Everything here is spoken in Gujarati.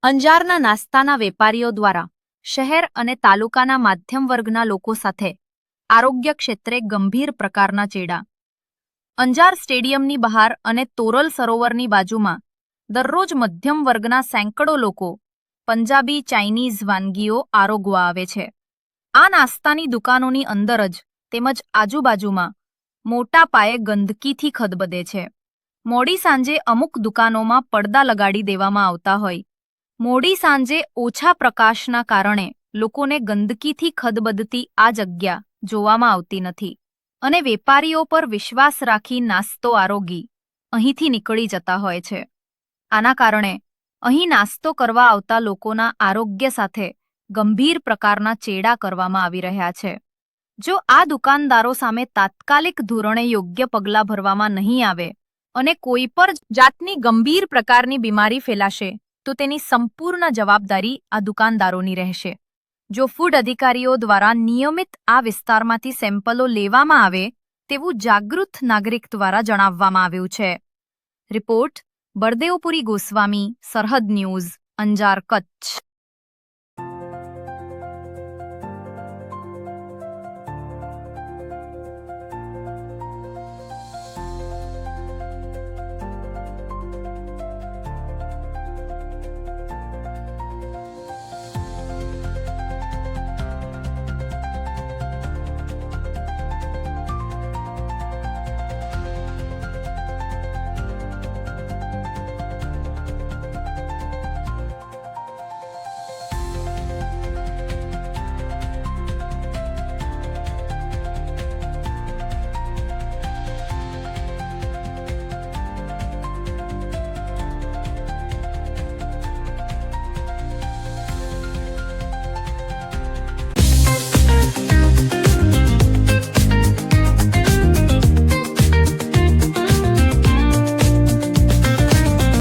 અંજારના નાસ્તાના વેપારીઓ દ્વારા શહેર અને તાલુકાના માધ્યમ વર્ગના લોકો સાથે આરોગ્ય ક્ષેત્રે ગંભીર પ્રકારના ચેડા. અંજાર સ્ટેડિયમની બહાર અને તોરલ સરોવરની બાજુમાં દરરોજ મધ્યમ વર્ગના સેંકડો લોકો પંજાબી ચાઇનીઝ વાનગીઓ આરોગવા આવે છે. આ નાસ્તાની દુકાનોની અંદર જ તેમજ આજુબાજુમાં મોટા પાયે ગંદકીથી ખદબદે છે. મોડી સાંજે અમુક દુકાનોમાં પડદા લગાડી દેવામાં આવતા હોય. મોડી સાંજે ઓછા પ્રકાશના કારણે લોકોને ગંદકીથી ખદબદતી આ જગ્યા જોવામાં આવતી નથી અને વેપારીઓ પર વિશ્વાસ રાખી નાસ્તો આરોગી અહીંથી નીકળી જતા હોય છે. આના કારણે અહીં નાસ્તો કરવા આવતા લોકોના આરોગ્ય સાથે ગંભીર પ્રકારના ચેડા કરવામાં આવી રહ્યા છે. જો આ દુકાનદારો સામે તાત્કાલિક ધોરણે યોગ્ય પગલાં ભરવામાં નહીં આવે અને કોઈ પણ જાતની ગંભીર પ્રકારની બીમારી ફેલાશે તો તેની સંપૂર્ણ જવાબદારી આ દુકાનદારોની રહેશે. જો ફૂડ અધિકારીઓ દ્વારા નિયમિત આ વિસ્તારમાંથી સેમ્પલો લેવામાં આવે તેવું જાગૃત નાગરિક દ્વારા જણાવવામાં આવ્યું છે. રિપોર્ટ બળદેવપુરી ગોસ્વામી, સરહદ ન્યૂઝ, અંજાર, કચ્છ.